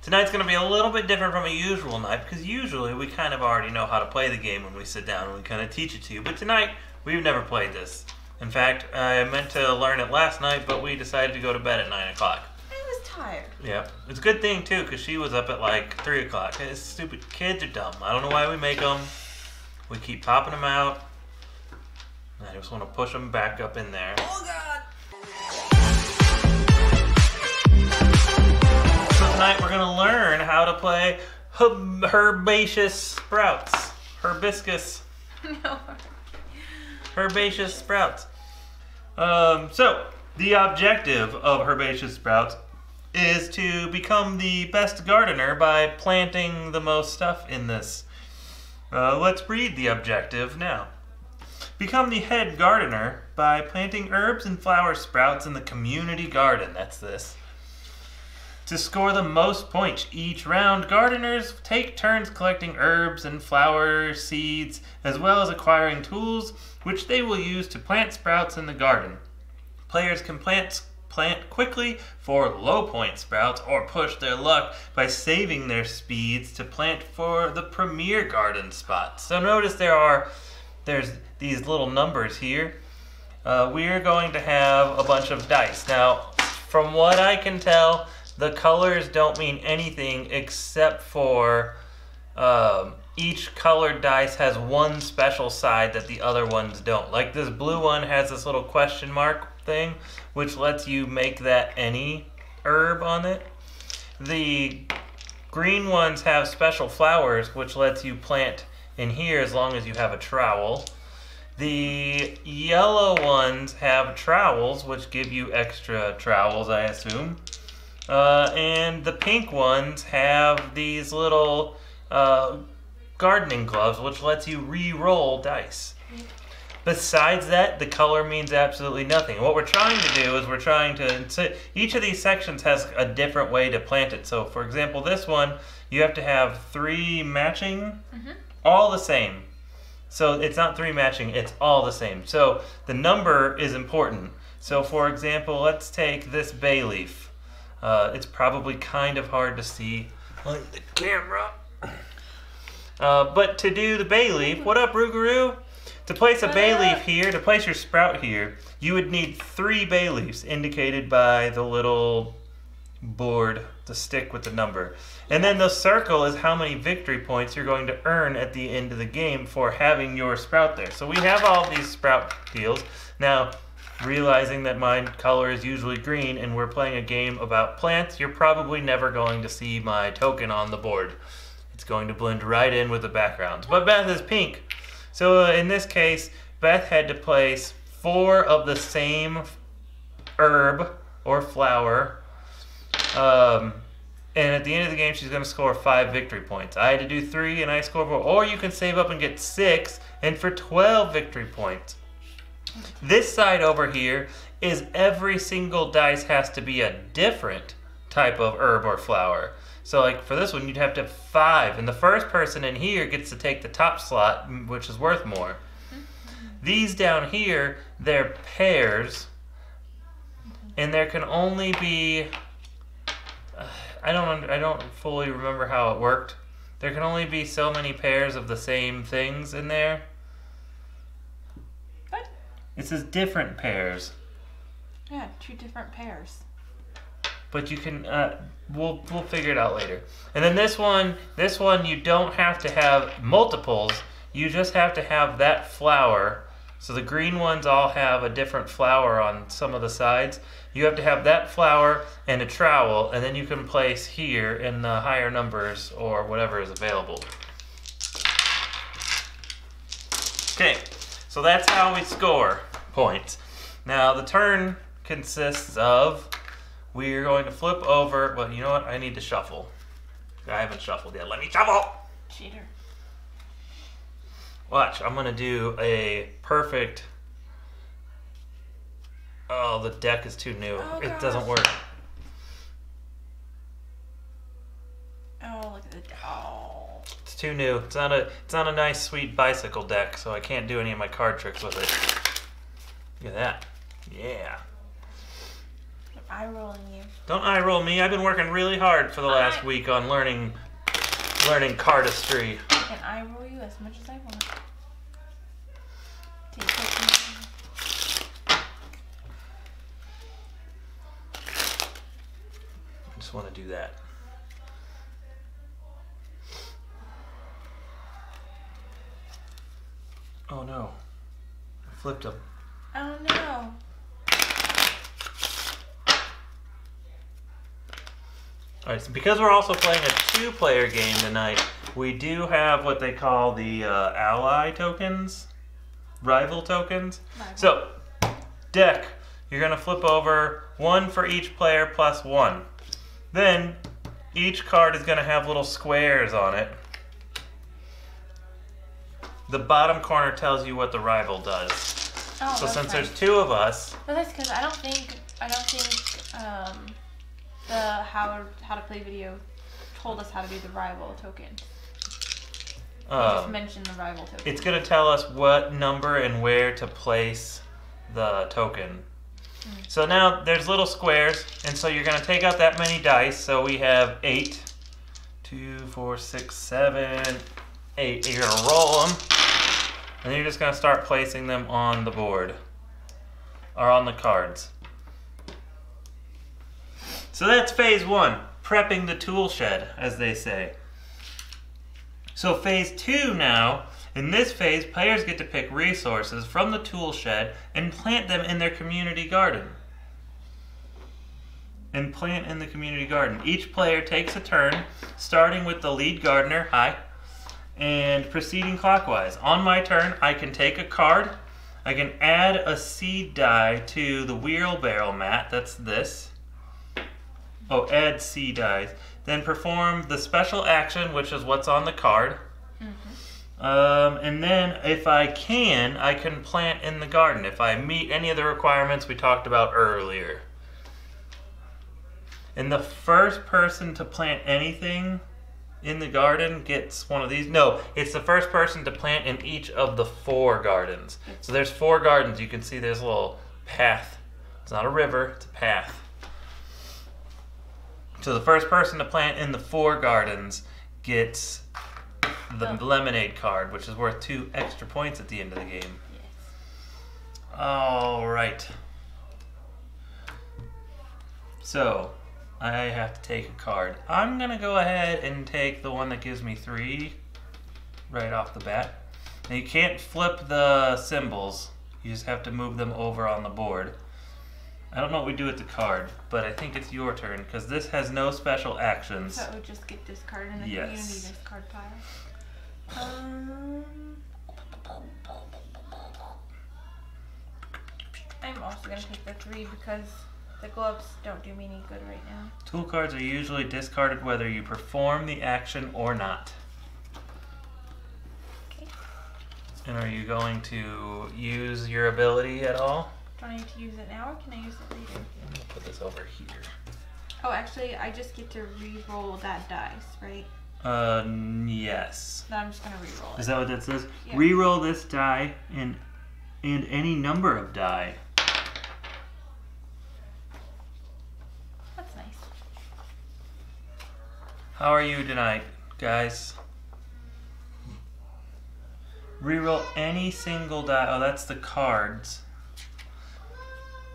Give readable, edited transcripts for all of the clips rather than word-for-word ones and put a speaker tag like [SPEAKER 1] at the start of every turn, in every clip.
[SPEAKER 1] Tonight's going to be a little bit different from a usual night because usually we kind of already know how to play the game when we sit down and we kind of teach it to you. But tonight, we've never played this. In fact, I meant to learn it last night, but we decided to go to bed at 9 o'clock.
[SPEAKER 2] I was tired.
[SPEAKER 1] Yeah, it's a good thing too because she was up at like 3 o'clock. It's stupid. Kids are dumb. I don't know why we make them. We keep popping them out. I just want to push them back up in there.
[SPEAKER 2] Oh God!
[SPEAKER 1] So tonight we're going to learn how to play Herbaceous Sprouts. Hibiscus.
[SPEAKER 2] No.
[SPEAKER 1] Herbaceous Sprouts. So, the objective of Herbaceous Sprouts is to become the best gardener by planting the most stuff in this. Let's read the objective now. Become the head gardener by planting herbs and flower sprouts in the community garden. That's this. To score the most points each round, gardeners take turns collecting herbs and flower seeds, as well as acquiring tools, which they will use to plant sprouts in the garden. Players can plant quickly for low-point sprouts, or push their luck by saving their speeds to plant for the premier garden spots. So notice there's these little numbers here. We're going to have a bunch of dice. Now, from what I can tell, the colors don't mean anything except for each colored dice has one special side that the other ones don't. Like this blue one has this little question mark thing, which lets you make that any herb on it. The green ones have special flowers, which lets you plant in here as long as you have a trowel. The yellow ones have trowels, which give you extra trowels, I assume. And the pink ones have these little gardening gloves, which lets you re-roll dice. Besides that, the color means absolutely nothing. What we're trying to do is each of these sections has a different way to plant it. So, for example, this one, you have to have 3 matching, all the same. So it's not 3 matching, it's all the same. So the number is important. So, for example, let's take this bay leaf. It's probably kind of hard to see on the camera. But to do the bay leaf, what up, Rougarou? To place a bay leaf here, to place your sprout here, you would need 3 bay leaves indicated by the little board, the stick with the number. And then the circle is how many victory points you're going to earn at the end of the game for having your sprout there. So we have all these sprout deals. Now, realizing that my color is usually green and we're playing a game about plants, you're probably never going to see my token on the board. It's going to blend right in with the background. But Beth is pink. So in this case, Beth had to place 4 of the same herb or flower. And at the end of the game, she's going to score 5 victory points. I had to do 3 and I scored 4. Or you can save up and get 6 and for 12 victory points. This side over here is every single dice has to be a different type of herb or flower. So like for this one, you'd have to have 5. And the first person in here gets to take the top slot, which is worth more. These down here, they're pairs. And there can only be... I don't fully remember how it worked. There can only be so many pairs of the same things in there.
[SPEAKER 2] What?
[SPEAKER 1] It says different pairs.
[SPEAKER 2] Yeah, 2 different pairs.
[SPEAKER 1] But you can, we'll figure it out later. And then this one you don't have to have multiples. You just have to have that flower. So the green ones all have a different flower on some of the sides. You have to have that flower and a trowel, and then you can place here in the higher numbers or whatever is available. Okay, so that's how we score points. Now the turn consists of, we're going to flip over, well, you know what, I need to shuffle. I haven't shuffled yet, let me shuffle!
[SPEAKER 2] Cheater.
[SPEAKER 1] Watch, I'm going to do a perfect... Oh, the deck is too new.
[SPEAKER 2] Oh,
[SPEAKER 1] it
[SPEAKER 2] gosh.
[SPEAKER 1] doesn't work.
[SPEAKER 2] Oh, look at the... Oh.
[SPEAKER 1] It's too new. It's not a nice, sweet bicycle deck, so I can't do any of my card tricks with it. Look at that. Yeah.
[SPEAKER 2] eye rolling you.
[SPEAKER 1] Don't eye roll me. I've been working really hard for the last week on learning cardistry.
[SPEAKER 2] I can eye roll you as much as I want.
[SPEAKER 1] I just want to do that. Oh no. I flipped them.
[SPEAKER 2] Oh no.
[SPEAKER 1] Alright, so because we're also playing a 2-player game tonight, we do have what they call the ally tokens, rival tokens.
[SPEAKER 2] Rival.
[SPEAKER 1] So, deck, you're going to flip over 1 for each player plus 1. Then, each card is going to have little squares on it. The bottom corner tells you what the rival does.
[SPEAKER 2] Oh,
[SPEAKER 1] So since
[SPEAKER 2] nice.
[SPEAKER 1] there's 2 of us...
[SPEAKER 2] But that's because I don't think the how to play video told us how to do the rival token. They just mentioned the rival token.
[SPEAKER 1] It's going to tell us what number and where to place the token. So now there's little squares, and so you're going to take out that many dice. So we have 8, 2, 4, 6, 7, 8. You're going to roll them, and then you're just going to start placing them on the board or on the cards. So that's phase 1, prepping the tool shed, as they say. So phase 2 now, in this phase, players get to pick resources from the tool shed and plant them in their community garden. And plant in the community garden. Each player takes a turn, starting with the lead gardener, hi, and proceeding clockwise. On my turn, I can take a card, I can add a seed die to the wheelbarrow mat, that's this. Oh, add seed dice. Then perform the special action, which is what's on the card. And then, if I can plant in the garden. If I meet any of the requirements we talked about earlier. And the first person to plant anything in the garden gets one of these. No, it's the first person to plant in each of the 4 gardens. So there's 4 gardens. You can see there's a little path. It's not a river, it's a path. So the first person to plant in the 4 gardens gets the lemonade card, which is worth 2 extra points at the end of the game.
[SPEAKER 2] Yes.
[SPEAKER 1] All right. So I have to take a card. I'm gonna go ahead and take the one that gives me 3 right off the bat. Now you can't flip the symbols. You just have to move them over on the board. I don't know what we do with the card, but I think it's your turn because this has no special actions.
[SPEAKER 2] So it would just get discarded in the community discard pile. I'm also going to take the 3 because the gloves don't do me any good right now.
[SPEAKER 1] Tool cards are usually discarded whether you perform the action or not.
[SPEAKER 2] Okay.
[SPEAKER 1] And are you going to use your ability at all?
[SPEAKER 2] Do I need to use it now or can I use it later?
[SPEAKER 1] I'm going to put this over here.
[SPEAKER 2] Oh, actually, I just get to re-roll that dice, right?
[SPEAKER 1] Yes.
[SPEAKER 2] No, I'm just going to re-roll it.
[SPEAKER 1] Is that what that says?
[SPEAKER 2] Yeah.
[SPEAKER 1] Re-roll this die and any number of die.
[SPEAKER 2] That's nice.
[SPEAKER 1] How are you tonight, guys? Reroll any single die. Oh, that's the cards.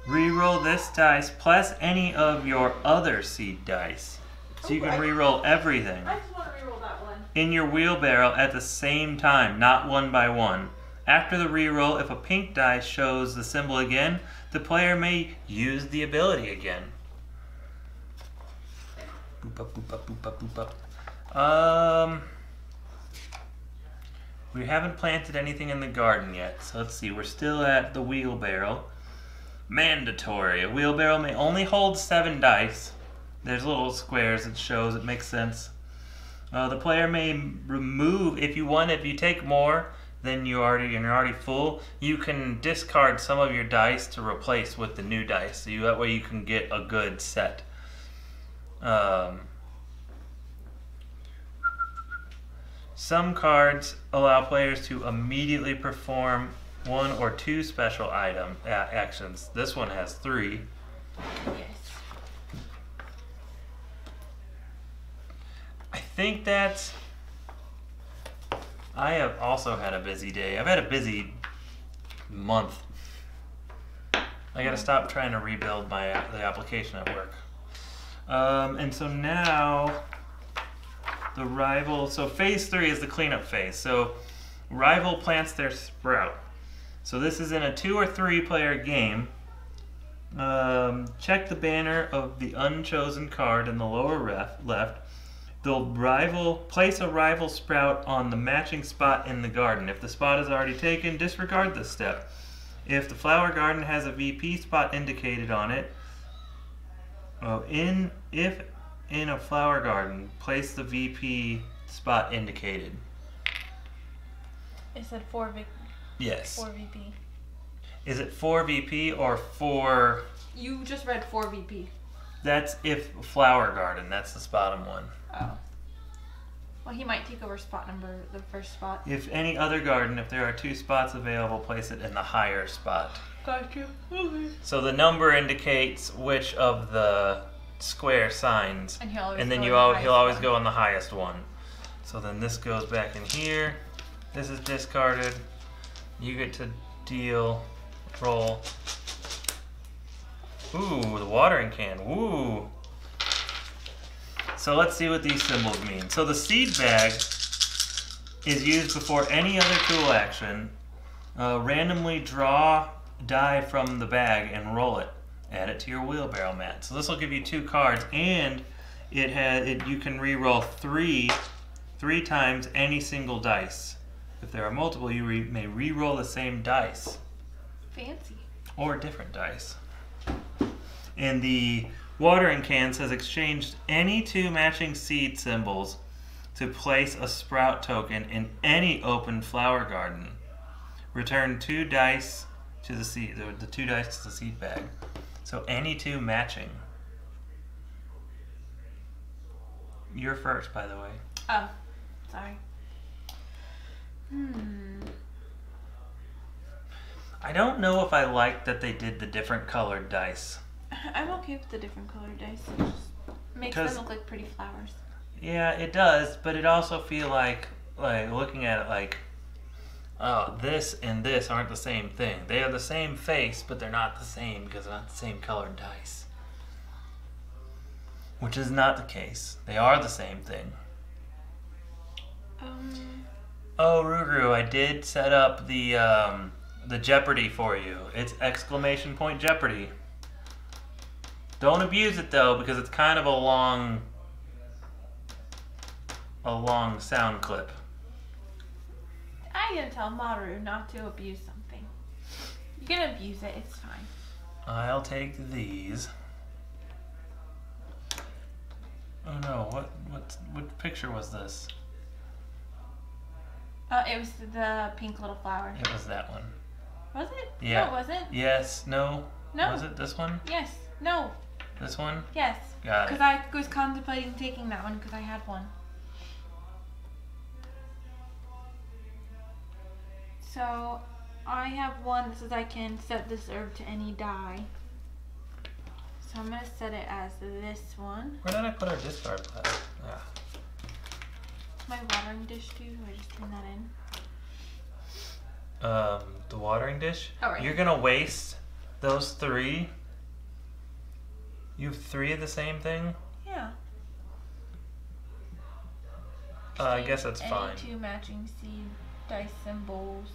[SPEAKER 1] Reroll this dice plus any of your other seed dice. So you can reroll everything
[SPEAKER 2] I just want to re-roll that one.
[SPEAKER 1] in your wheelbarrow at the same time, not one by one. After the reroll, if a pink die shows the symbol again, the player may use the ability again. Boop up, boop up, boop up, boop up. We haven't planted anything in the garden yet, so let's see. We're still at the wheelbarrow. Mandatory. A wheelbarrow may only hold 7 dice. There's little squares that shows it makes sense. The player may remove, if you take more than you're already full, you can discard some of your dice to replace with the new dice. So that way you can get a good set. Some cards allow players to immediately perform 1 or 2 special actions. This one has 3.
[SPEAKER 2] Yes.
[SPEAKER 1] think that's... I have also had a busy day. I've had a busy month. I gotta stop trying to rebuild the application at work. And so now the rival, so phase 3 is the cleanup phase. So rival plants their sprout. So this is in a 2 or 3 player game. Check the banner of the unchosen card in the lower left. Place a rival sprout on the matching spot in the garden. If the spot is already taken, disregard this step. If the flower garden has a VP spot indicated on it, if in a flower garden, place the VP spot indicated.
[SPEAKER 2] It said 4 VP.
[SPEAKER 1] Yes.
[SPEAKER 2] 4 VP.
[SPEAKER 1] Is it 4 VP or 4?
[SPEAKER 2] You just read 4 VP.
[SPEAKER 1] That's if flower garden. That's the bottom one.
[SPEAKER 2] Oh. Well, he might take over spot number, the first spot.
[SPEAKER 1] If any other garden, if there are 2 spots available, place it in the higher spot.
[SPEAKER 2] Gotcha. Okay.
[SPEAKER 1] So the number indicates which of the square signs, and then he'll always go on the highest one. So then this goes back in here. This is discarded. You get to deal, roll. Ooh, the watering can. Ooh. So let's see what these symbols mean. So the seed bag is used before any other tool action. Randomly draw die from the bag and roll it. Add it to your wheelbarrow mat. So this will give you 2 cards, and you can re-roll 3 times any single dice. If there are multiple, you may re-roll the same dice.
[SPEAKER 2] Fancy.
[SPEAKER 1] Or different dice. And the watering can says exchanged any 2 matching seed symbols to place a sprout token in any open flower garden. Return 2 dice to the seed, the 2 dice to the seed bag. So any 2 matching. You're first, by the way.
[SPEAKER 2] Oh, sorry.
[SPEAKER 1] I don't know if I like that they did the different colored dice.
[SPEAKER 2] I'm okay with the different colored dice. It just makes them look like pretty flowers.
[SPEAKER 1] Yeah, it does, but it also feel like looking at it like, oh, this and this aren't the same thing. They are the same face, but they're not the same because they're not the same colored dice. Which is not the case. They are the same thing. Oh, Rugru, I did set up the Jeopardy for you. It's exclamation point Jeopardy. Don't abuse it though, because it's kind of a long sound clip.
[SPEAKER 2] I gotta tell Maru not to abuse something. You can abuse it, it's fine.
[SPEAKER 1] I'll take these. Oh no, what picture was this?
[SPEAKER 2] It was the pink little flower.
[SPEAKER 1] It was that one.
[SPEAKER 2] Was it?
[SPEAKER 1] Yeah.
[SPEAKER 2] No, it wasn't.
[SPEAKER 1] Yes, no.
[SPEAKER 2] No.
[SPEAKER 1] Was it this one?
[SPEAKER 2] Yes. No.
[SPEAKER 1] This one?
[SPEAKER 2] Yes.
[SPEAKER 1] Got it.
[SPEAKER 2] Because I was contemplating taking that one because I had one. So I have one that says I can set this herb to any die. So I'm going to set it as this one.
[SPEAKER 1] Where did I put our discard pile? Ah.
[SPEAKER 2] My watering dish too. Do I just turn that in?
[SPEAKER 1] The watering dish?
[SPEAKER 2] Oh, right.
[SPEAKER 1] You're going to waste those 3? You have 3 of the same thing?
[SPEAKER 2] Yeah.
[SPEAKER 1] I guess that's fine.
[SPEAKER 2] Any 2 matching seed dice symbols.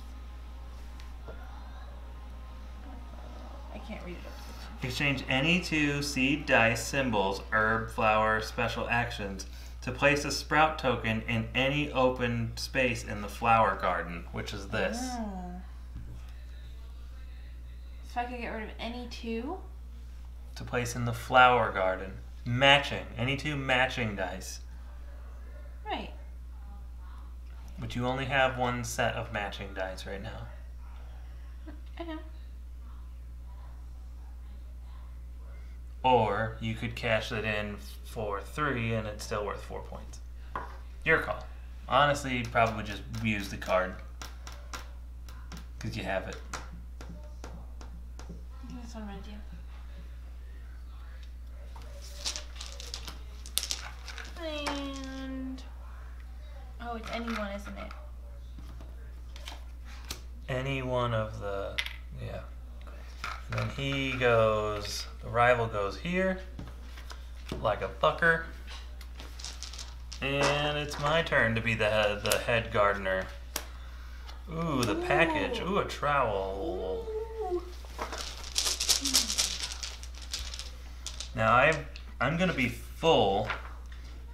[SPEAKER 2] I can't read it up.
[SPEAKER 1] Exchange any 2 seed dice symbols, herb, flower, special actions to place a sprout token in any open space in the flower garden, which is this.
[SPEAKER 2] Oh. So I could get rid of any 2?
[SPEAKER 1] To place in the flower garden. Matching. Any 2 matching dice.
[SPEAKER 2] Right.
[SPEAKER 1] But you only have 1 set of matching dice right now.
[SPEAKER 2] I know.
[SPEAKER 1] Or you could cash it in for 3 and it's still worth 4 points. Your call. Honestly, you'd probably just use the card. Because you have it.
[SPEAKER 2] That's what I'm going to do. And It's anyone, isn't it?
[SPEAKER 1] Any one of the, yeah. And then he goes, the rival goes here, like a fucker. And it's my turn to be the head gardener. Ooh, the package. Ooh, a trowel. Now I'm gonna be full,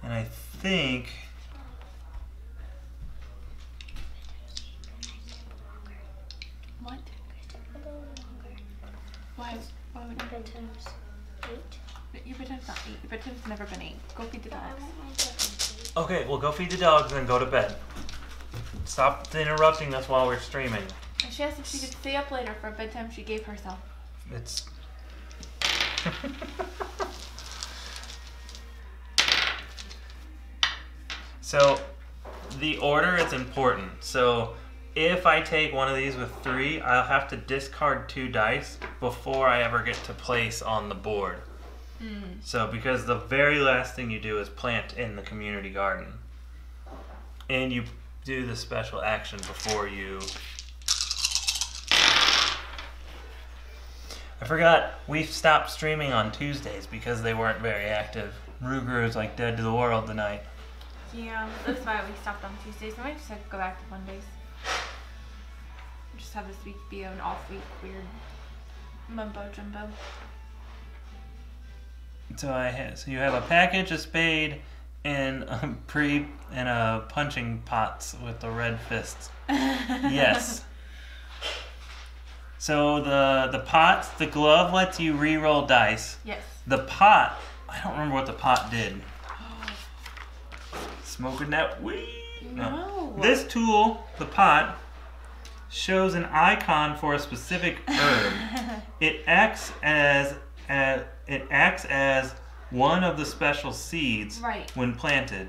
[SPEAKER 1] and I think
[SPEAKER 2] What? Why would I?
[SPEAKER 3] Bedtime's 8.
[SPEAKER 2] Your bedtime's not 8. Your bedtime's never been 8. Go feed the
[SPEAKER 3] But I
[SPEAKER 2] dogs.
[SPEAKER 3] want my bedtime.
[SPEAKER 1] okay, we'll go feed the dogs and then go to bed. Stop interrupting us while we're streaming.
[SPEAKER 2] And she asked if she could stay up later for a bedtime she gave herself.
[SPEAKER 1] It's so the order is important. So if I take one of these with 3, I'll have to discard 2 dice before I ever get to place on the board. So because the very last thing you do is plant in the community garden. And you do the special action before you... I forgot, we stopped streaming on Tuesdays because they weren't very active. Ruger is like dead to the world tonight.
[SPEAKER 2] Yeah, that's why we stopped on Tuesdays. I might just have to go back to Mondays. Just have this week be an off week, weird mumbo jumbo.
[SPEAKER 1] So you have a package, a spade, and a punching pots with the red fists. Yes. So the pots, the glove lets you re-roll dice.
[SPEAKER 2] Yes.
[SPEAKER 1] The pot, I don't remember what the pot did. Smoking that weed?
[SPEAKER 2] No.
[SPEAKER 1] This tool, the pot, shows an icon for a specific herb. It acts as one of the special seeds when planted.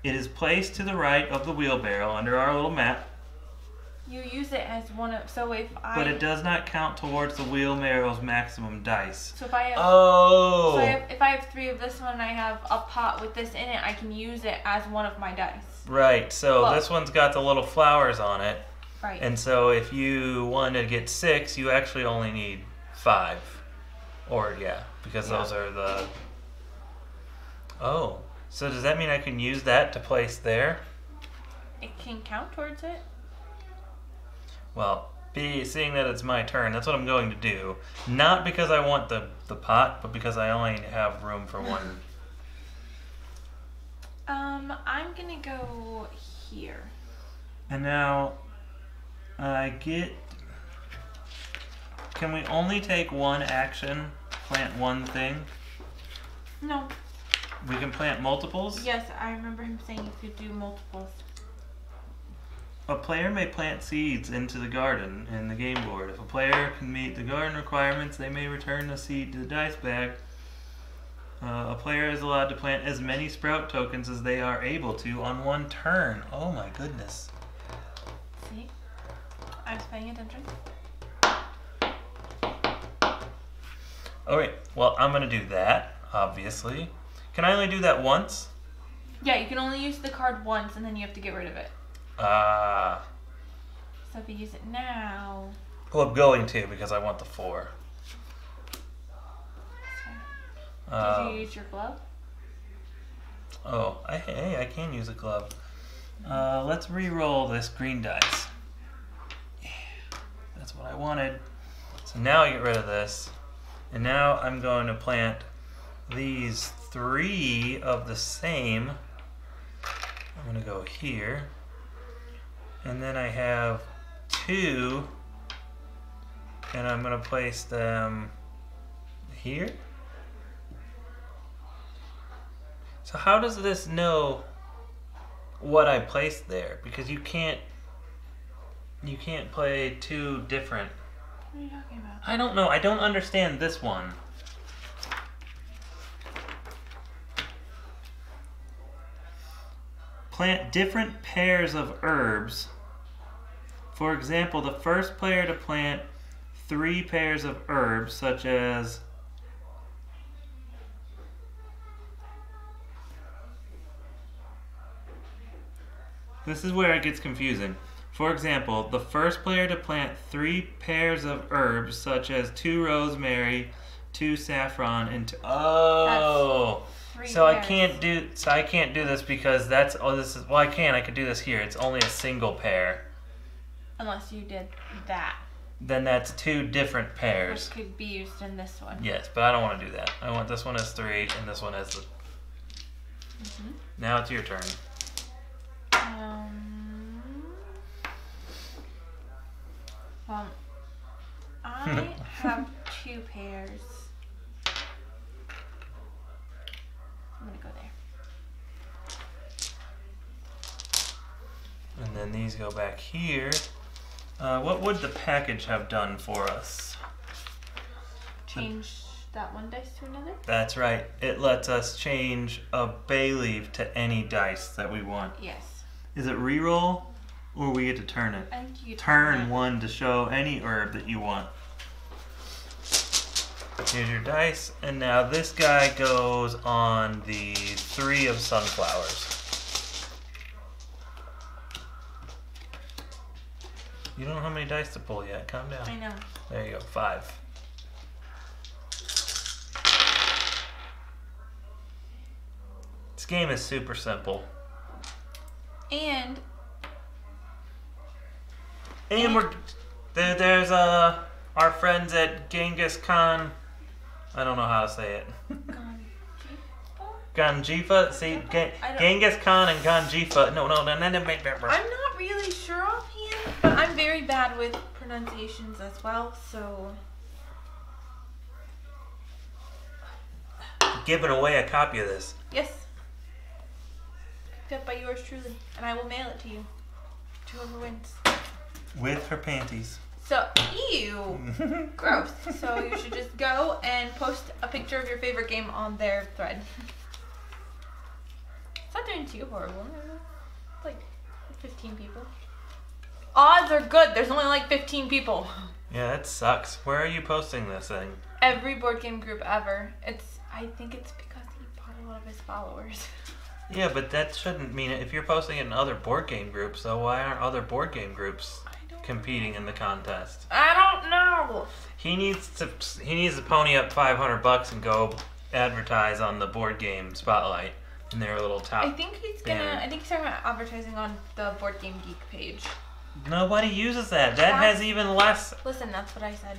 [SPEAKER 1] It is placed to the right of the wheelbarrow under our little map.
[SPEAKER 2] You use it as one of, so if I...
[SPEAKER 1] But it does not count towards the wheelbarrow's maximum dice.
[SPEAKER 2] So if I have...
[SPEAKER 1] Oh!
[SPEAKER 2] So if I have 3 of this one and I have a pot with this in it, I can use it as one of my dice.
[SPEAKER 1] Right, so this one's got the little flowers on it.
[SPEAKER 2] Right.
[SPEAKER 1] And so if you want to get 6, you actually only need 5. Or, because those are the... Oh, so does that mean I can use that to place there?
[SPEAKER 2] It can count towards it.
[SPEAKER 1] Well, seeing that it's my turn, that's what I'm going to do. Not because I want the pot, but because I only have room for one.
[SPEAKER 2] I'm gonna go here.
[SPEAKER 1] And now, can we only take one action, plant one thing?
[SPEAKER 2] No.
[SPEAKER 1] We can plant multiples?
[SPEAKER 2] Yes, I remember him saying you could do multiples.
[SPEAKER 1] A player may plant seeds into the garden in the game board. If a player can meet the garden requirements, they may return the seed to the dice bag. A player is allowed to plant as many sprout tokens as they are able to on one turn. Oh my goodness.
[SPEAKER 2] See? I was paying attention.
[SPEAKER 1] Alright, well, I'm going to do that, obviously. Can I only do that once?
[SPEAKER 2] Yeah, you can only use the card once and then you have to get rid of it.
[SPEAKER 1] Ah.
[SPEAKER 2] So if you use it now...
[SPEAKER 1] Well, I'm going to because I want the 4.
[SPEAKER 2] Did you use your glove?
[SPEAKER 1] Oh, hey, I can use a glove. Let's re-roll this green dice. Yeah, that's what I wanted. So now I get rid of this. And now I'm going to plant these 3 of the same. I'm going to go here. And then I have 2. And I'm going to place them here. So how does this know what I placed there? Because you can't play 2 different.
[SPEAKER 2] What are you talking about?
[SPEAKER 1] I don't know. I don't understand this one. Plant different pairs of herbs. For example, the first player to plant 3 pairs of herbs, such as This is where it gets confusing. For example, the first player to plant 3 pairs of herbs, such as 2 rosemary, 2 saffron, and 2... Oh! So I can't do this because that's... Oh, this is... Well, I can. I could do this here. It's only a single pair.
[SPEAKER 2] Unless you did that.
[SPEAKER 1] Then that's 2 different pairs.
[SPEAKER 2] Which could be used in this one.
[SPEAKER 1] Yes, but I don't want to do that. I want this one as 3 and this one as the... Now it's your turn.
[SPEAKER 2] Well, I have 2 pairs. I'm gonna go there.
[SPEAKER 1] And then these go back here. What would the package have done for us?
[SPEAKER 2] Change that one dice to another?
[SPEAKER 1] That's right. It lets us change a bay leaf to any dice that we want.
[SPEAKER 2] Yes.
[SPEAKER 1] Is it reroll, or we get to turn it?
[SPEAKER 2] I think you
[SPEAKER 1] Turn 1 to show any herb that you want. Here's your dice, and now this guy goes on the 3 of sunflowers. You don't know how many dice to pull yet. Calm down.
[SPEAKER 2] I know.
[SPEAKER 1] There you go. 5. This game is super simple.
[SPEAKER 2] And
[SPEAKER 1] there's our friends at Genghis Khan. I don't know how to say it. Ganjifa? See, Genghis Khan and Ganjifa. No.
[SPEAKER 2] I'm not really sure offhand, but I'm very bad with pronunciations as well, so...
[SPEAKER 1] Giving away a copy of this.
[SPEAKER 2] Yes. Picked up by yours truly, and I will mail it to you. To whoever wins.
[SPEAKER 1] With her panties.
[SPEAKER 2] So, ew. Gross. So you should just go and post a picture of your favorite game on their thread. It's not doing too horrible. It's like 15 people. Odds are good. There's only like 15 people.
[SPEAKER 1] Yeah, that sucks. Where are you posting this thing?
[SPEAKER 2] Every board game group ever. I think it's because he bought a lot of his followers.
[SPEAKER 1] Yeah, but that shouldn't mean it. If you're posting it in other board game groups, though, why aren't other board game groups competing in the contest?
[SPEAKER 2] I don't know.
[SPEAKER 1] He needs to pony up $500 and go advertise on the board game spotlight in their little top.
[SPEAKER 2] I think he's talking about advertising on the Board Game Geek page.
[SPEAKER 1] Nobody uses that. That has even less.
[SPEAKER 2] Listen, that's what I said.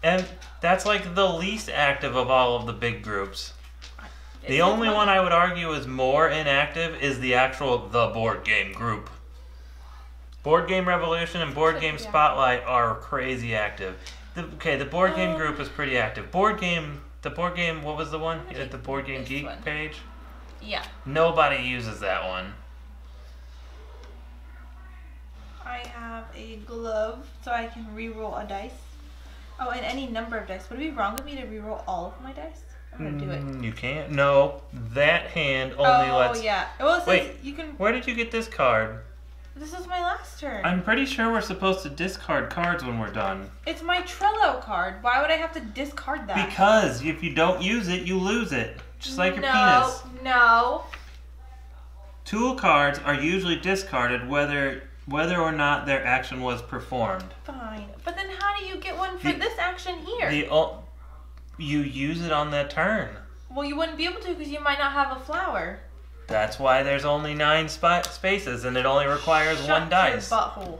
[SPEAKER 1] And that's like the least active of all of the big groups. The only one I would argue is more inactive is the Board Game group. Board Game Revolution and Board Game Spotlight are crazy active. The Board Game group is pretty active. What was the one? At the Board Game Geek page?
[SPEAKER 2] Yeah.
[SPEAKER 1] Nobody uses that one.
[SPEAKER 2] I have a glove so I can re-roll a dice. Oh, and any number of dice. Would it be wrong of me to re-roll all of my dice? I'm gonna do it.
[SPEAKER 1] You can't. No, that hand only lets...
[SPEAKER 2] Oh, yeah. Well, it says
[SPEAKER 1] Wait,
[SPEAKER 2] you can...
[SPEAKER 1] Where did you get this card?
[SPEAKER 2] This is my last turn.
[SPEAKER 1] I'm pretty sure we're supposed to discard cards when we're done.
[SPEAKER 2] It's my Trello card. Why would I have to discard that?
[SPEAKER 1] Because if you don't use it, you lose it. Just like your penis.
[SPEAKER 2] No.
[SPEAKER 1] Tool cards are usually discarded whether or not their action was performed.
[SPEAKER 2] Fine. But then how do you get one for this action here?
[SPEAKER 1] You use it on that turn.
[SPEAKER 2] Well, you wouldn't be able to because you might not have a flower.
[SPEAKER 1] That's why there's only 9 spaces and it only requires 1 dice.
[SPEAKER 2] Your butthole.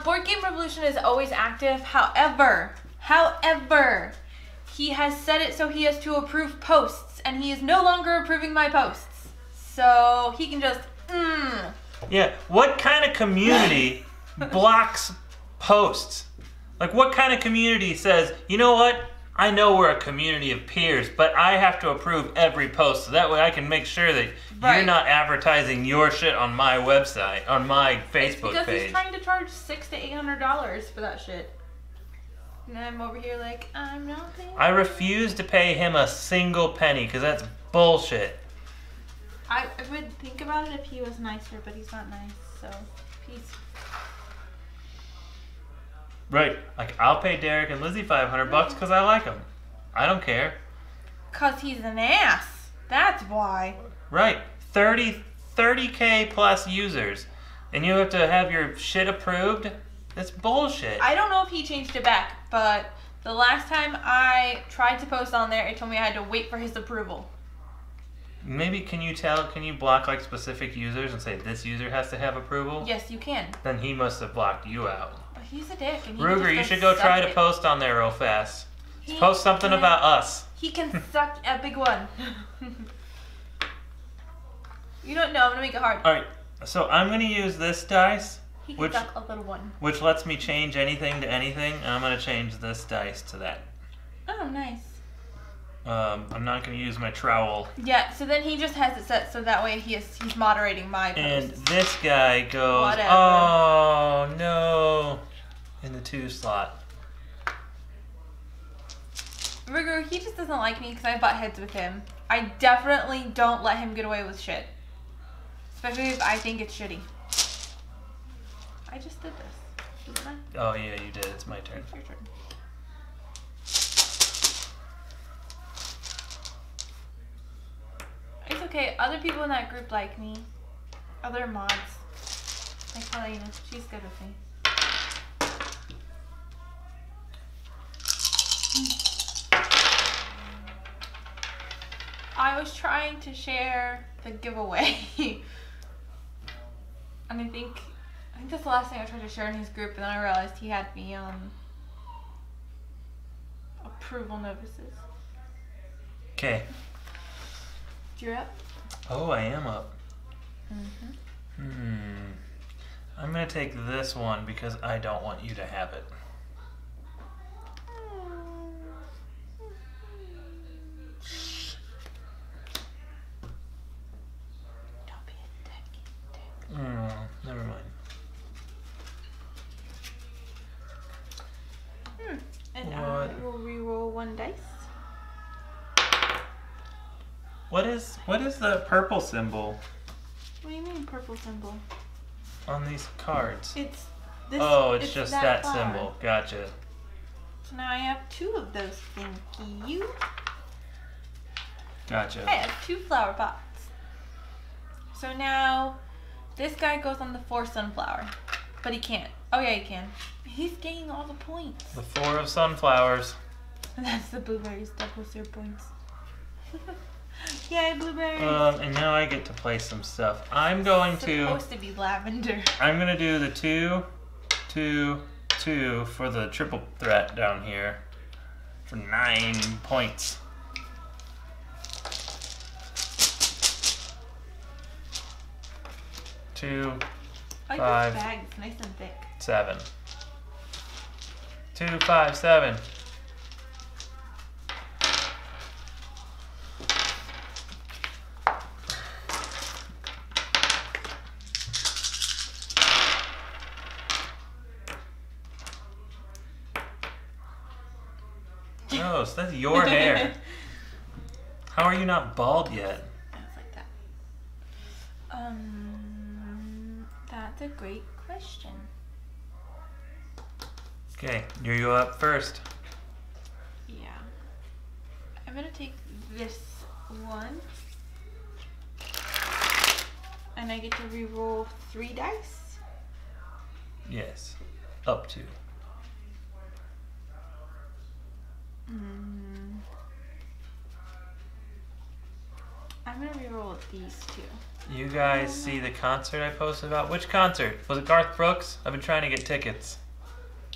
[SPEAKER 2] Board Game Revolution is always active. However, he has set it so he has to approve posts, and he is no longer approving my posts. So he can just,
[SPEAKER 1] Yeah, what kind of community blocks posts? Like, what kind of community says, you know what? I know we're a community of peers, but I have to approve every post so that way I can make sure that you're not advertising your shit on my website, on my Facebook
[SPEAKER 2] because
[SPEAKER 1] page.
[SPEAKER 2] He's trying to charge $600 to $800 for that shit. And I'm over here like, I'm not paying.
[SPEAKER 1] I refuse to pay him a single penny because that's bullshit.
[SPEAKER 2] I would think about it if he was nicer, but he's not nice, so peace.
[SPEAKER 1] Right. Like, I'll pay Derek and Lizzie $500 because I like them. I don't care.
[SPEAKER 2] Cause he's an ass. That's why.
[SPEAKER 1] Right. 30K plus users. And you have to have your shit approved? That's bullshit.
[SPEAKER 2] I don't know if he changed it back, but the last time I tried to post on there, it told me I had to wait for his approval.
[SPEAKER 1] Maybe can you block like specific users and say this user has to have approval?
[SPEAKER 2] Yes, you can.
[SPEAKER 1] Then he must have blocked you out.
[SPEAKER 2] But he's a dick. And he
[SPEAKER 1] Ruger, you should go try to post on there real fast. Post something about us.
[SPEAKER 2] He can suck a big one. You don't know. I'm gonna make it hard.
[SPEAKER 1] All right. So I'm gonna use this dice,
[SPEAKER 2] He can suck a little one.
[SPEAKER 1] which lets me change anything to anything. And I'm gonna change this dice to that.
[SPEAKER 2] Oh, nice.
[SPEAKER 1] I'm not gonna use my trowel.
[SPEAKER 2] Yeah. So then he just has it set so that way he's moderating my posts.
[SPEAKER 1] And this guy goes.
[SPEAKER 2] Whatever.
[SPEAKER 1] Oh no! In the 2 slot.
[SPEAKER 2] Ruger, he just doesn't like me because I butt heads with him. I definitely don't let him get away with shit. Especially if I think it's shitty. I just did this. Didn't I?
[SPEAKER 1] Oh yeah, you did. It's my turn.
[SPEAKER 2] It's your turn. It's okay. Other people in that group like me. Other mods. Like Helena. She's good with me. I was trying to share the giveaway. And I think that's the last thing I tried to share in his group, and then I realized he had me on approval notices.
[SPEAKER 1] Okay.
[SPEAKER 2] You're up?
[SPEAKER 1] Oh, I am up.
[SPEAKER 2] Mm-hmm.
[SPEAKER 1] I'm gonna take this one because I don't want you to have it.
[SPEAKER 2] Don't be a dick.
[SPEAKER 1] Never mind.
[SPEAKER 2] And
[SPEAKER 1] What?
[SPEAKER 2] I will re-roll 1 dice.
[SPEAKER 1] What is the purple symbol
[SPEAKER 2] What do you mean purple symbol?
[SPEAKER 1] on these cards?
[SPEAKER 2] It's this.
[SPEAKER 1] Oh, it's just that
[SPEAKER 2] flower.
[SPEAKER 1] symbol. Gotcha.
[SPEAKER 2] So now I have 2 of those. Thank you.
[SPEAKER 1] Gotcha.
[SPEAKER 2] I have 2 flower pots. So now this guy goes on the 4 sunflower, but he can't. Oh yeah, he can. He's getting all the points.
[SPEAKER 1] The 4 of sunflowers.
[SPEAKER 2] And that's the blueberries. Double 0 points. Yay, blueberries!
[SPEAKER 1] And now I get to play some stuff. I'm going
[SPEAKER 2] It's
[SPEAKER 1] to.
[SPEAKER 2] supposed to be lavender.
[SPEAKER 1] I'm gonna do the 2, 2, 2 for the triple threat down here for 9 points. Two,
[SPEAKER 2] I like
[SPEAKER 1] 5,
[SPEAKER 2] this bag. It's nice and thick.
[SPEAKER 1] 7. 2, 5, 7. Gross, that's your hair. How are you not bald yet?
[SPEAKER 2] It's like that. That's a great question.
[SPEAKER 1] Okay, you up first.
[SPEAKER 2] Yeah. I'm gonna take this one. And I get to re-roll 3 dice.
[SPEAKER 1] Yes, up to.
[SPEAKER 2] I'm gonna re-roll these 2.
[SPEAKER 1] You guys see the concert I posted about? Which concert? Was it Garth Brooks? I've been trying to get tickets.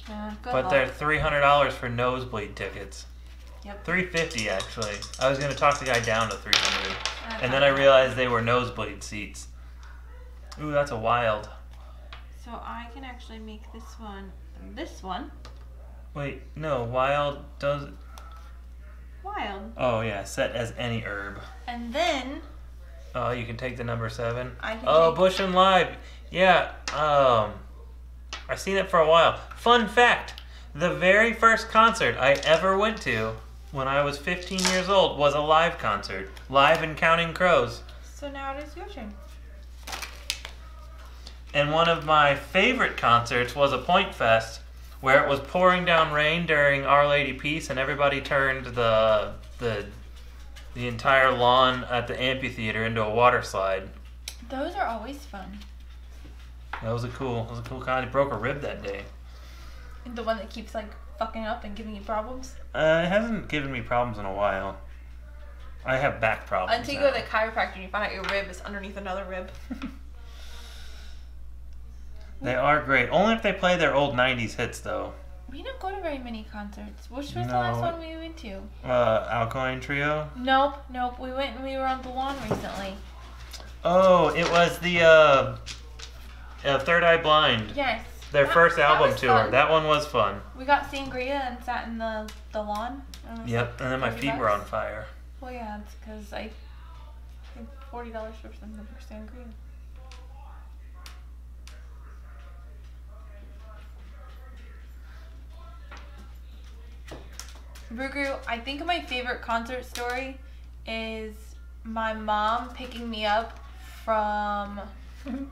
[SPEAKER 2] Good
[SPEAKER 1] But
[SPEAKER 2] luck.
[SPEAKER 1] they're $300 for nosebleed tickets.
[SPEAKER 2] Yep.
[SPEAKER 1] $350 actually. I was gonna talk the guy down to $300,
[SPEAKER 2] That's
[SPEAKER 1] and then I
[SPEAKER 2] not
[SPEAKER 1] realized they were nosebleed seats. Ooh, that's a wild.
[SPEAKER 2] So I can actually make this one,
[SPEAKER 1] Wait, no, wild does.
[SPEAKER 2] wild.
[SPEAKER 1] Oh yeah, set as any herb.
[SPEAKER 2] And then
[SPEAKER 1] Oh, you can take the number 7.
[SPEAKER 2] I can
[SPEAKER 1] Oh,
[SPEAKER 2] take-
[SPEAKER 1] Bush and Live. Yeah. I've seen it for a while. Fun fact: the very first concert I ever went to when I was 15 years old was a live concert, live in Counting Crows.
[SPEAKER 2] So now it is your turn.
[SPEAKER 1] And one of my favorite concerts was a Point Fest where it was pouring down rain during Our Lady Peace, and everybody turned the entire lawn at the amphitheater into a water slide.
[SPEAKER 2] Those are always fun.
[SPEAKER 1] That was a cool kind. He broke a rib that day.
[SPEAKER 2] The one that keeps like fucking up and giving you problems.
[SPEAKER 1] It hasn't given me problems in a while. I have back problems.
[SPEAKER 2] Until you go to the chiropractor and you find out your rib is underneath another rib.
[SPEAKER 1] They are great. Only if they play their old 90s hits, though.
[SPEAKER 2] We don't go to very many concerts. Which was the
[SPEAKER 1] No.
[SPEAKER 2] last one we went to?
[SPEAKER 1] Alkaline Trio?
[SPEAKER 2] Nope. We went and we were on the lawn recently.
[SPEAKER 1] Oh, it was the Third Eye Blind.
[SPEAKER 2] Yes.
[SPEAKER 1] Their first album
[SPEAKER 2] was
[SPEAKER 1] tour.
[SPEAKER 2] fun.
[SPEAKER 1] That one was fun.
[SPEAKER 2] We got sangria and sat in the lawn. And it was
[SPEAKER 1] Yep, and then my feet were on fire.
[SPEAKER 2] Well, yeah, it's because I paid $40 for something for sangria. Rugu, I think my favorite concert story is my mom picking me up from from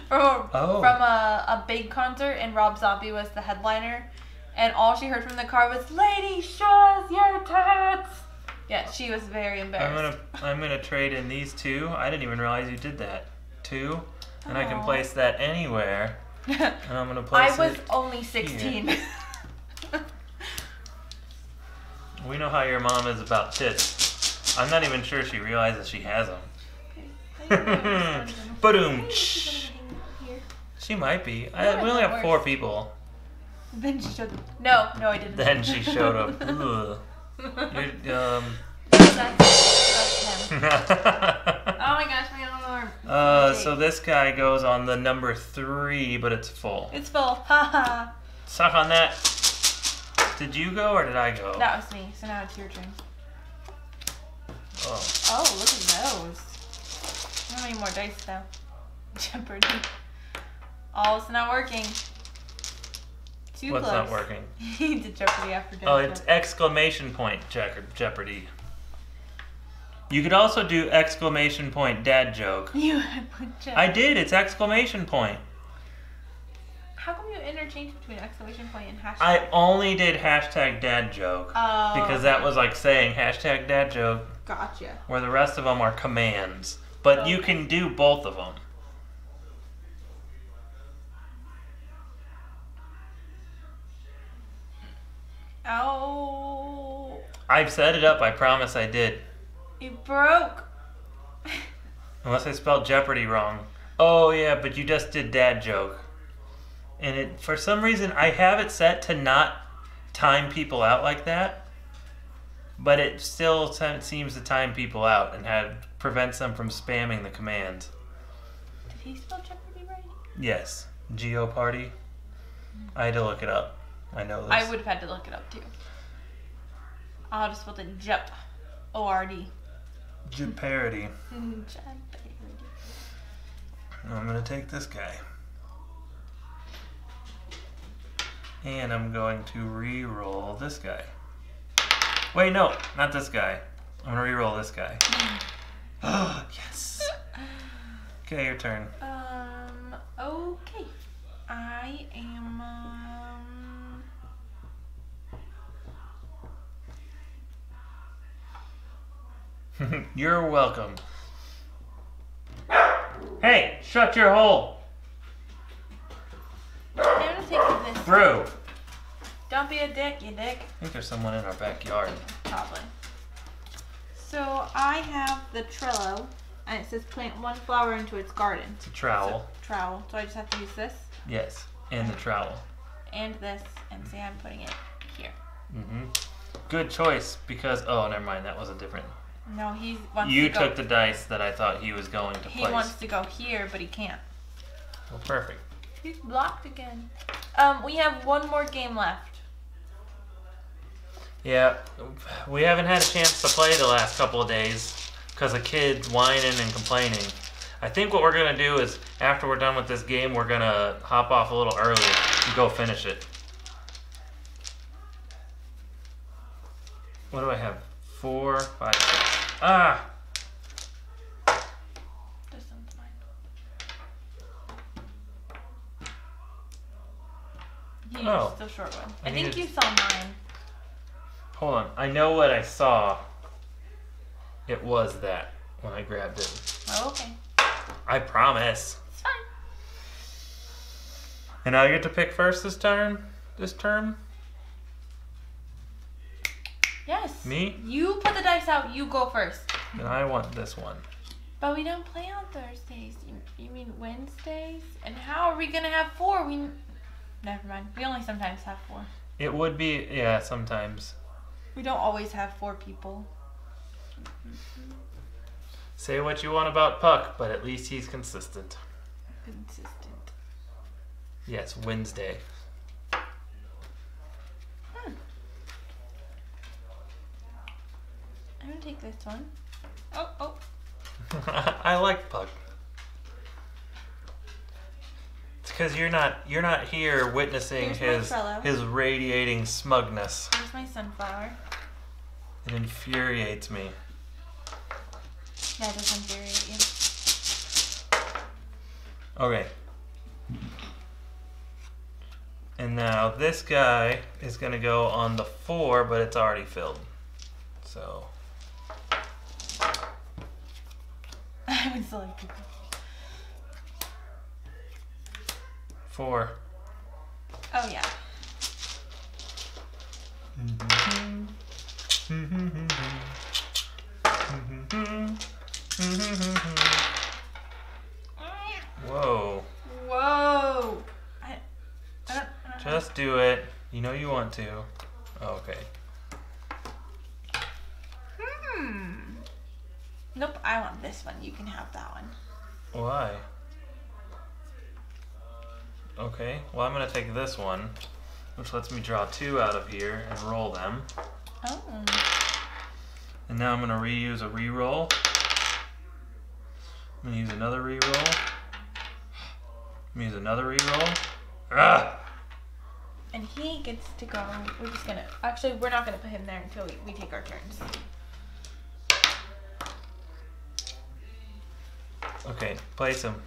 [SPEAKER 2] a big concert, and Rob Zombie was the headliner, and all she heard from the car was "Lady, show us your tits." Yeah, she was very embarrassed.
[SPEAKER 1] I'm gonna trade in these two. I didn't even realize you did that. Two, and I can
[SPEAKER 2] Aw.
[SPEAKER 1] place that anywhere. And I'm gonna place
[SPEAKER 2] I was
[SPEAKER 1] it.
[SPEAKER 2] only 16.
[SPEAKER 1] We know how your mom is about tits. I'm not even sure she realizes she has them. Ba-doom. She might be. We only have 4 people.
[SPEAKER 2] Then she showed up. No, I didn't.
[SPEAKER 1] Then she showed up. Ugh.
[SPEAKER 2] That's him. Oh my gosh, my own arm.
[SPEAKER 1] So this guy goes on the number 3, but it's full.
[SPEAKER 2] It's full. Haha.
[SPEAKER 1] Suck on that. Did you go or did I go?
[SPEAKER 2] That was me, so now it's your turn. Oh, look at those. How many more dice though? Jeopardy. Oh, it's not working. Too
[SPEAKER 1] What's
[SPEAKER 2] close.
[SPEAKER 1] not working?
[SPEAKER 2] The Jeopardy after death.
[SPEAKER 1] Oh, it's exclamation point Jeopardy. You could also do exclamation point dad joke.
[SPEAKER 2] You had put Jeopardy.
[SPEAKER 1] I did. It's exclamation point.
[SPEAKER 2] How come you interchange between exclamation point and hashtag?
[SPEAKER 1] I only did hashtag dad joke.
[SPEAKER 2] Oh,
[SPEAKER 1] because that was like saying hashtag dad joke,
[SPEAKER 2] Gotcha.
[SPEAKER 1] where the rest of them are commands. But you can do both of them.
[SPEAKER 2] Oh.
[SPEAKER 1] I've set it up. I promise I did.
[SPEAKER 2] It broke.
[SPEAKER 1] Unless I spelled Jeopardy wrong. Oh yeah, but you just did dad joke. And it, for some reason, I have it set to not time people out like that. But it still seems to time people out and prevents them from spamming the commands.
[SPEAKER 2] Did he spell Jeopardy right?
[SPEAKER 1] Yes. Geoparty. I had to look it up. I know this.
[SPEAKER 2] I would have had to look it up too. I'll just spell it Jep. O-R-D.
[SPEAKER 1] Jeopardy.
[SPEAKER 2] Jeopardy.
[SPEAKER 1] I'm going to take this guy. And I'm going to re-roll this guy. Wait, no, not this guy. I'm going to re-roll this guy. Oh, yes. Okay, your turn.
[SPEAKER 2] Okay. I am,
[SPEAKER 1] You're welcome. Hey, shut your hole.
[SPEAKER 2] I'm gonna take this.
[SPEAKER 1] Brew.
[SPEAKER 2] Don't be a dick, you dick.
[SPEAKER 1] I think there's someone in our backyard.
[SPEAKER 2] Probably. So I have the Trello, and it says plant 1 flower into its garden.
[SPEAKER 1] It's a trowel.
[SPEAKER 2] Trowel. So I just have to use this
[SPEAKER 1] Yes, and the trowel.
[SPEAKER 2] and this, and say I'm putting it here.
[SPEAKER 1] Mm-hmm. Good choice, because... Oh, never mind. That was a different...
[SPEAKER 2] No, he wants
[SPEAKER 1] You
[SPEAKER 2] to go.
[SPEAKER 1] took the dice that I thought he was going to
[SPEAKER 2] He
[SPEAKER 1] place.
[SPEAKER 2] wants to go here, but he can't.
[SPEAKER 1] Well, perfect.
[SPEAKER 2] He's blocked again. We have one more game left.
[SPEAKER 1] Yeah, we haven't had a chance to play the last couple of days because of kids whining and complaining. I think what we're going to do is, after we're done with this game, we're going to hop off a little early and go finish it. What do I have? 4, 5, 6. Ah!
[SPEAKER 2] This one's mine. You
[SPEAKER 1] Oh.
[SPEAKER 2] used the short one.
[SPEAKER 1] I
[SPEAKER 2] I think
[SPEAKER 1] needed-
[SPEAKER 2] you saw mine.
[SPEAKER 1] Hold on. I know what I saw. It was that when I grabbed it.
[SPEAKER 2] Oh, okay.
[SPEAKER 1] I promise.
[SPEAKER 2] It's fine.
[SPEAKER 1] And I get to pick first this turn? This term?
[SPEAKER 2] Yes.
[SPEAKER 1] Me?
[SPEAKER 2] You put the dice out. You go first.
[SPEAKER 1] And I want this one.
[SPEAKER 2] But we don't play on Thursdays. You mean Wednesdays? And how are we gonna have 4? Never mind. We only sometimes have 4.
[SPEAKER 1] It would be, yeah, sometimes.
[SPEAKER 2] We don't always have 4 people.
[SPEAKER 1] Say what you want about Puck, but at least he's consistent.
[SPEAKER 2] Consistent.
[SPEAKER 1] Yes, Wednesday.
[SPEAKER 2] I'm gonna take this one. Oh.
[SPEAKER 1] I like Puck. It's because you're not here witnessing
[SPEAKER 2] Here's my fellow.
[SPEAKER 1] his radiating smugness.
[SPEAKER 2] Here's my sunflower.
[SPEAKER 1] It infuriates me.
[SPEAKER 2] That does infuriate you.
[SPEAKER 1] Okay. And now this guy is gonna go on the 4, but it's already filled. So
[SPEAKER 2] I would still like to.
[SPEAKER 1] 4.
[SPEAKER 2] Oh yeah.
[SPEAKER 1] Whoa.
[SPEAKER 2] Whoa. I don't.
[SPEAKER 1] Just do it. You know you want to. Okay.
[SPEAKER 2] Nope. I want this one. You can have that one.
[SPEAKER 1] Why? Okay, well I'm gonna take this one, which lets me draw 2 out of here and roll them.
[SPEAKER 2] Oh.
[SPEAKER 1] And now I'm gonna reuse a reroll. I'm gonna use another reroll. I'm gonna use another reroll. Ah!
[SPEAKER 2] And he gets to go. We're just gonna. Actually, we're not gonna put him there until we take our turns.
[SPEAKER 1] Okay, place him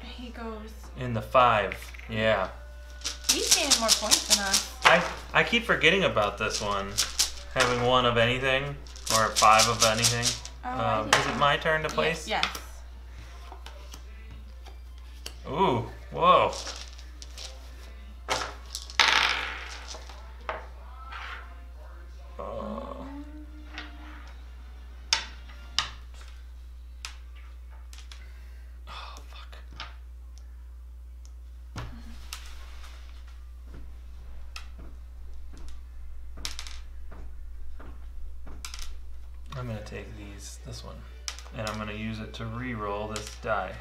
[SPEAKER 2] He goes.
[SPEAKER 1] in the 5. Yeah.
[SPEAKER 2] He's gaining more points than us.
[SPEAKER 1] I keep forgetting about this one. Having 1 of anything or 5 of anything.
[SPEAKER 2] Oh, I
[SPEAKER 1] Is it
[SPEAKER 2] didn't.
[SPEAKER 1] my turn to place?
[SPEAKER 2] Yes.
[SPEAKER 1] Ooh, whoa. Oh, fuck. I'm gonna take this one, and I'm gonna use it to re-roll this die.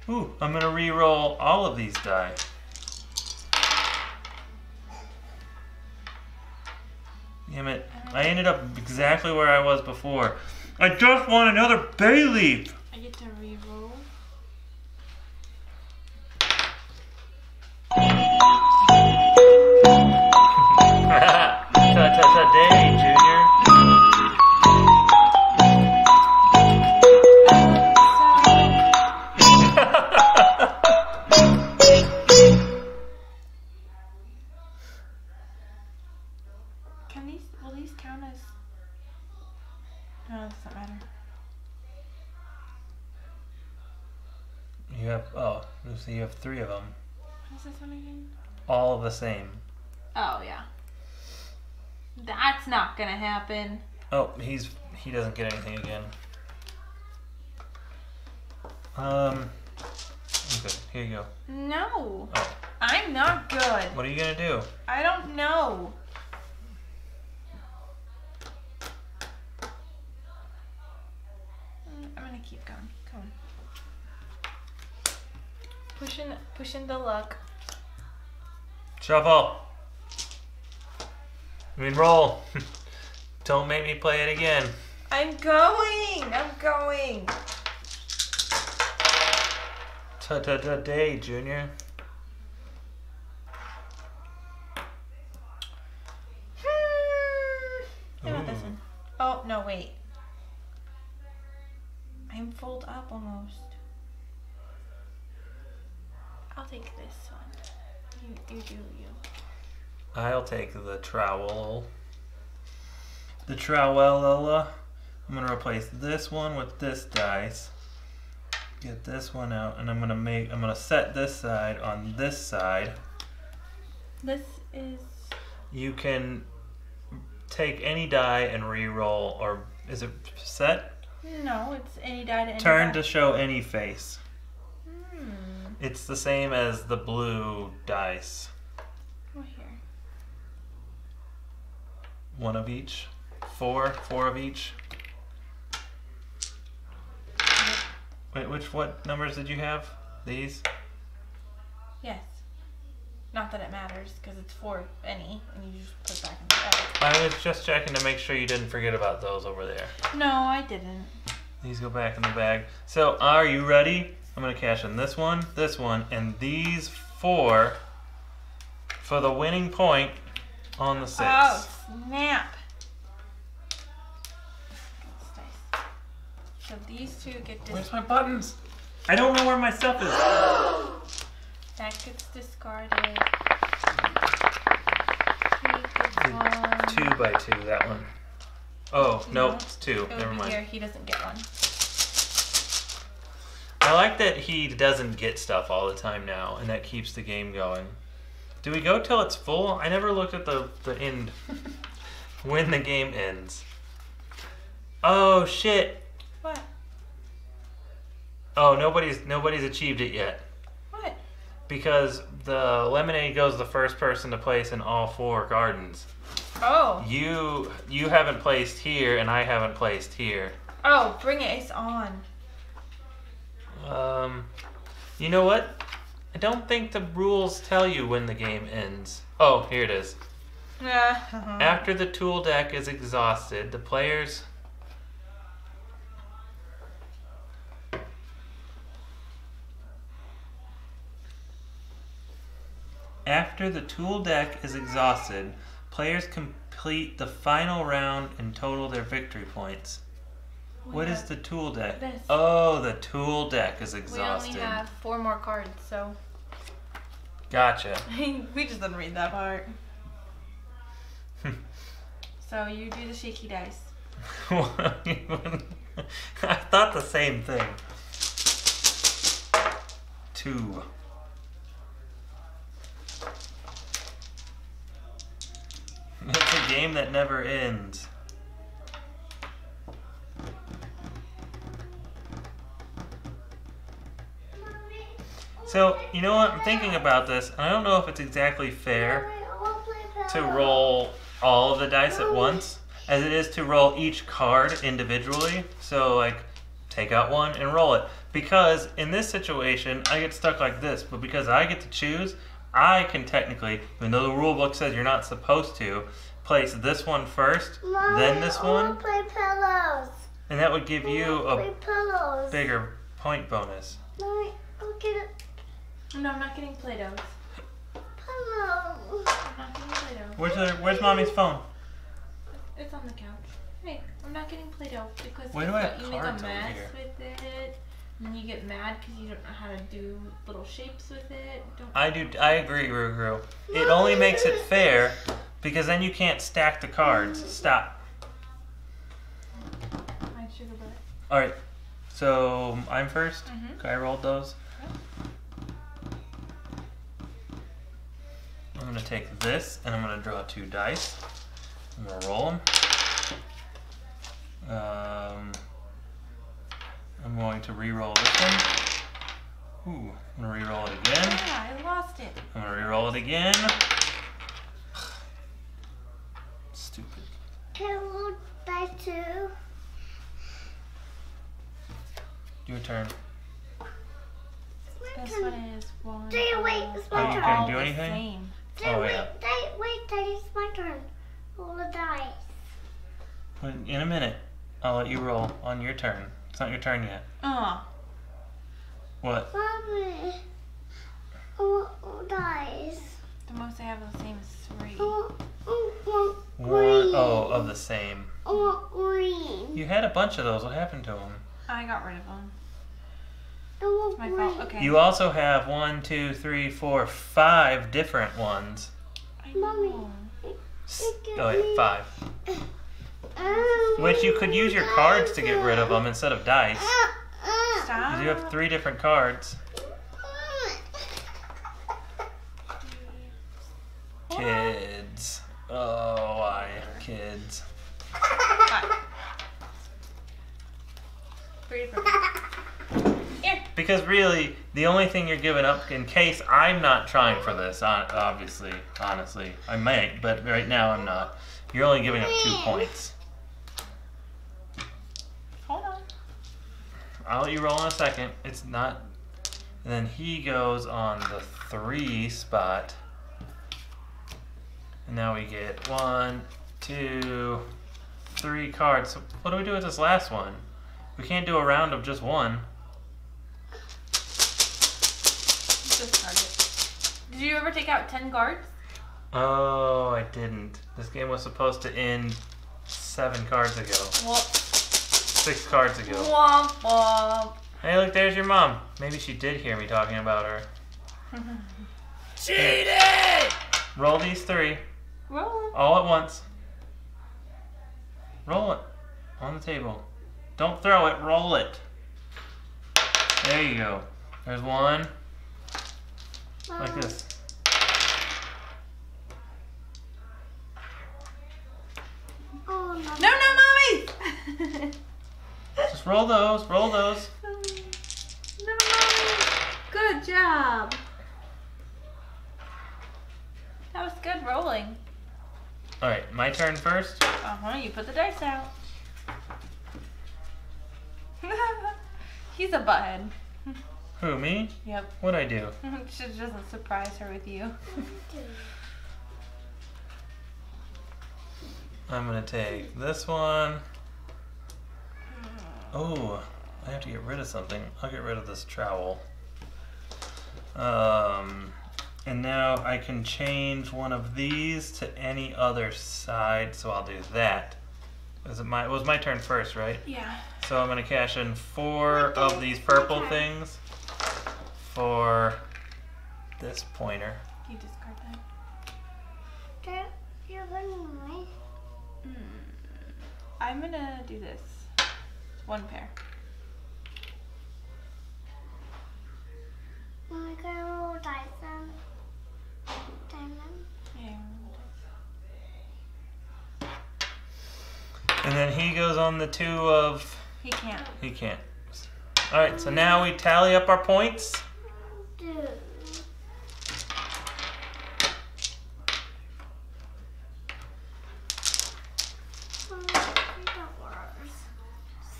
[SPEAKER 1] Ooh, I'm gonna re-roll all of these die. Damn it, I ended up exactly where I was before. I just want another bay leaf!
[SPEAKER 2] I get to re-roll.
[SPEAKER 1] Ta-ta-ta-day, Junior.
[SPEAKER 2] Will these count as? No, it doesn't matter.
[SPEAKER 1] You have, so you have 3 of them.
[SPEAKER 2] What's this one again?
[SPEAKER 1] All the same.
[SPEAKER 2] Oh yeah. That's not gonna happen.
[SPEAKER 1] Oh, he doesn't get anything again. Okay, here you go.
[SPEAKER 2] No.
[SPEAKER 1] Oh,
[SPEAKER 2] I'm not good.
[SPEAKER 1] what are you gonna do?
[SPEAKER 2] I don't know. I'm gonna keep going. Come on. Pushing the luck.
[SPEAKER 1] Shuffle. I mean, roll. Don't make me play it again.
[SPEAKER 2] I'm going.
[SPEAKER 1] Ta-ta-ta-day, Junior.
[SPEAKER 2] I want this
[SPEAKER 1] Ooh.
[SPEAKER 2] one. Oh, no, wait. I'm full up almost. I'll take this one. You do you.
[SPEAKER 1] I'll take the trowel. The trowel. I'm gonna replace this one with this dice. Get this one out, and I'm gonna set this side on this side.
[SPEAKER 2] This is.
[SPEAKER 1] You can take any die and re-roll, or is it set?
[SPEAKER 2] No, it's any die to any
[SPEAKER 1] Turn
[SPEAKER 2] die.
[SPEAKER 1] to show any face.
[SPEAKER 2] Hmm.
[SPEAKER 1] It's the same as the blue dice.
[SPEAKER 2] Oh, here.
[SPEAKER 1] One of each. Four of each. Wait, what numbers did you have? These?
[SPEAKER 2] Yes. Not that it matters, because it's 4 any, and you just put it back in the bag.
[SPEAKER 1] I was just checking to make sure you didn't forget about those over there.
[SPEAKER 2] No, I didn't.
[SPEAKER 1] These go back in the bag. So, are you ready? I'm going to cash in this one, and these 4 for the winning point on the 6.
[SPEAKER 2] Oh, snap. So these 2 get
[SPEAKER 1] Where's my buttons? I don't know where my stuff is.
[SPEAKER 2] That gets discarded. Take this one.
[SPEAKER 1] 2 by 2, that one. Oh, no, it's 2.
[SPEAKER 2] It
[SPEAKER 1] Never
[SPEAKER 2] would be
[SPEAKER 1] mind.
[SPEAKER 2] here. He doesn't get one.
[SPEAKER 1] I like that he doesn't get stuff all the time now, and that keeps the game going. Do we go till it's full? I never looked at the end. When the game ends. Oh, shit.
[SPEAKER 2] What?
[SPEAKER 1] Oh, nobody's achieved it yet.
[SPEAKER 2] What?
[SPEAKER 1] Because the lemonade goes the first person to place in all 4 gardens.
[SPEAKER 2] Oh.
[SPEAKER 1] You haven't placed here, and I haven't placed here.
[SPEAKER 2] Oh, bring it. It's on.
[SPEAKER 1] You know what? I don't think the rules tell you when the game ends. Oh, here it is. After the tool deck is exhausted, the players... After the tool deck is exhausted, players complete the final round and total their victory points. What is the tool deck?
[SPEAKER 2] This.
[SPEAKER 1] Oh, the tool deck is exhausted.
[SPEAKER 2] We only have 4 more cards, so.
[SPEAKER 1] Gotcha.
[SPEAKER 2] We just didn't read that part. So you do the shaky dice.
[SPEAKER 1] I thought the same thing. 2. It's a game that never ends. So, you know what? I'm thinking about this, and I don't know if it's exactly fair to roll all of the dice at once, as it is to roll each card individually. So, like, take out one and roll it. Because in this situation, I get stuck like this, but because I get to choose, I can technically, even though the rule book says you're not supposed to, place this one first, then this one,
[SPEAKER 3] Play pillows.
[SPEAKER 1] and that would give you
[SPEAKER 3] Play
[SPEAKER 1] a
[SPEAKER 3] pillows.
[SPEAKER 1] bigger point bonus.
[SPEAKER 3] Mommy, go get a
[SPEAKER 2] No, I'm not getting Play-Dohs.
[SPEAKER 3] pillow.
[SPEAKER 2] I'm not getting Play-Doh.
[SPEAKER 1] Where's Mommy's phone?
[SPEAKER 2] It's on the couch. Hey, I'm not getting Play-Doh because
[SPEAKER 1] Why do I have
[SPEAKER 2] you make a
[SPEAKER 1] cards over
[SPEAKER 2] mess
[SPEAKER 1] here?
[SPEAKER 2] with it, and then you get mad because you don't know how to do little shapes with it.
[SPEAKER 1] I agree, Rugru. It only makes it fair because then you can't stack the cards. Stop.
[SPEAKER 2] My sugar butt.
[SPEAKER 1] All right. So I'm first.
[SPEAKER 2] Mhm.
[SPEAKER 1] Okay, I rolled those. I'm gonna take this and I'm gonna draw 2 dice. I'm gonna roll them. I'm going to re-roll this one. Ooh, I'm gonna re-roll it again.
[SPEAKER 2] Yeah, I lost it.
[SPEAKER 1] I'm gonna re-roll it again. Stupid.
[SPEAKER 3] Can I roll dice too?
[SPEAKER 1] Your turn.
[SPEAKER 3] It's my
[SPEAKER 2] This
[SPEAKER 3] turn.
[SPEAKER 2] one is one.
[SPEAKER 3] Dad, wait, it's my
[SPEAKER 1] Are you
[SPEAKER 3] turn.
[SPEAKER 1] gonna
[SPEAKER 2] all
[SPEAKER 1] do
[SPEAKER 2] the
[SPEAKER 1] anything?
[SPEAKER 2] same.
[SPEAKER 3] Dad,
[SPEAKER 1] Oh,
[SPEAKER 3] wait,
[SPEAKER 1] yeah.
[SPEAKER 3] Dad, it's my turn. Roll the dice.
[SPEAKER 1] But in a minute, I'll let you roll on your turn. It's not your turn yet. What?
[SPEAKER 3] Mommy, I want dice.
[SPEAKER 2] The most I have of the same is 3.
[SPEAKER 3] I want
[SPEAKER 1] One.
[SPEAKER 3] green.
[SPEAKER 1] Oh, of the same.
[SPEAKER 3] I want green.
[SPEAKER 1] You had a bunch of those. What happened to them?
[SPEAKER 2] I got rid of them. It's my fault. Okay.
[SPEAKER 1] You also have 1, 2, 3, 4, 5 different ones.
[SPEAKER 2] I
[SPEAKER 3] Mommy.
[SPEAKER 2] know.
[SPEAKER 1] Oh yeah, 5. Which you could use your cards to get rid of them instead of dice.
[SPEAKER 2] Stop.
[SPEAKER 1] You have 3 different cards. Kids. Oh, why kids?
[SPEAKER 2] 5. 3 different. Here.
[SPEAKER 1] Because really, the only thing you're giving up, in case I'm not trying for this, obviously, honestly, I might, but right now I'm not. You're only giving up 2 points.
[SPEAKER 2] Hold on.
[SPEAKER 1] I'll let you roll in a second. It's not. And then he goes on the 3 spot. And now we get 1, 2, 3 cards. So what do we do with this last one? We can't do a round of just one.
[SPEAKER 2] Discard it. Did you ever take out 10 cards?
[SPEAKER 1] Oh, I didn't. This game was supposed to end 7 cards ago.
[SPEAKER 2] Well,
[SPEAKER 1] 6 cards ago.
[SPEAKER 2] womp womp.
[SPEAKER 1] Hey, look, there's your mom. Maybe she did hear me talking about her.
[SPEAKER 4] Cheated!
[SPEAKER 1] Roll these 3
[SPEAKER 2] Roll.
[SPEAKER 1] all at once. Roll it on the table. Don't throw it, roll it. There you go. There's 1. Like this.
[SPEAKER 3] Oh,
[SPEAKER 2] No, mommy!
[SPEAKER 1] Just roll those, roll those.
[SPEAKER 2] No, mommy. Good job. That was good rolling.
[SPEAKER 1] Alright, my turn first.
[SPEAKER 2] You put the dice out. He's a butthead.
[SPEAKER 1] Who, me?
[SPEAKER 2] Yep.
[SPEAKER 1] What'd I do?
[SPEAKER 2] She doesn't surprise her with you.
[SPEAKER 1] I'm gonna take this one. Oh, I have to get rid of something. I'll get rid of this trowel. And now I can change one of these to any other side, so I'll do that. It was my turn first, right?
[SPEAKER 2] Yeah.
[SPEAKER 1] So I'm gonna cash in 4 of these purple things for this pointer.
[SPEAKER 2] You discard that.
[SPEAKER 3] Dad, you're going
[SPEAKER 2] I'm gonna do this. 1 pair.
[SPEAKER 3] I'm gonna roll dice then. Diamond.
[SPEAKER 2] Yeah.
[SPEAKER 1] And then he goes on the 2 of...
[SPEAKER 2] He can't.
[SPEAKER 1] He can't. Alright, so now we tally up our points.
[SPEAKER 3] Dude.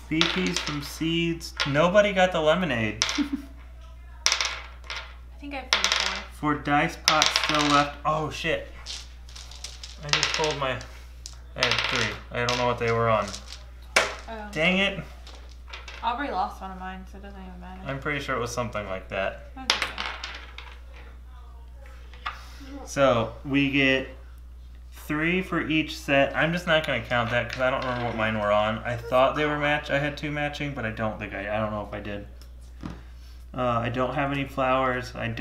[SPEAKER 1] BP's from seeds. Nobody got the lemonade.
[SPEAKER 2] I think I put 4.
[SPEAKER 1] 4 dice pots still left. Oh shit. I just pulled my... I had 3. I don't know what they were on.
[SPEAKER 2] Oh.
[SPEAKER 1] Dang it.
[SPEAKER 2] Aubrey lost one of mine, so it doesn't even matter.
[SPEAKER 1] I'm pretty sure it was something like that.
[SPEAKER 2] That's okay.
[SPEAKER 1] So we get 3 for each set. I'm just not going to count that because I don't remember what mine were on. I thought they were match. I had 2 matching, but I don't think I don't know if I did. I don't have any flowers. I would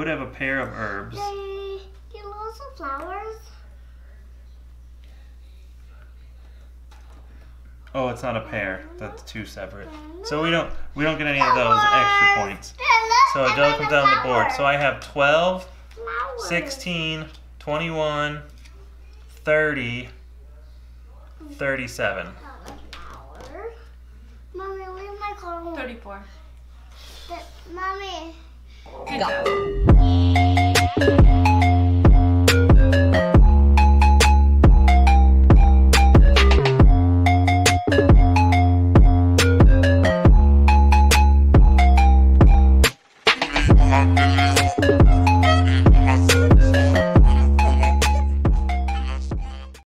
[SPEAKER 1] have a pair of herbs.
[SPEAKER 3] Yay. You lost some flowers?
[SPEAKER 1] Oh, it's not a pair. That's 2 separate. So we don't get any of those extra points. So it does come down the board. So I have 12, 16, 21, 30, 37.
[SPEAKER 3] Mommy, leave my car home.
[SPEAKER 2] 34.
[SPEAKER 3] Mommy.
[SPEAKER 2] Good job.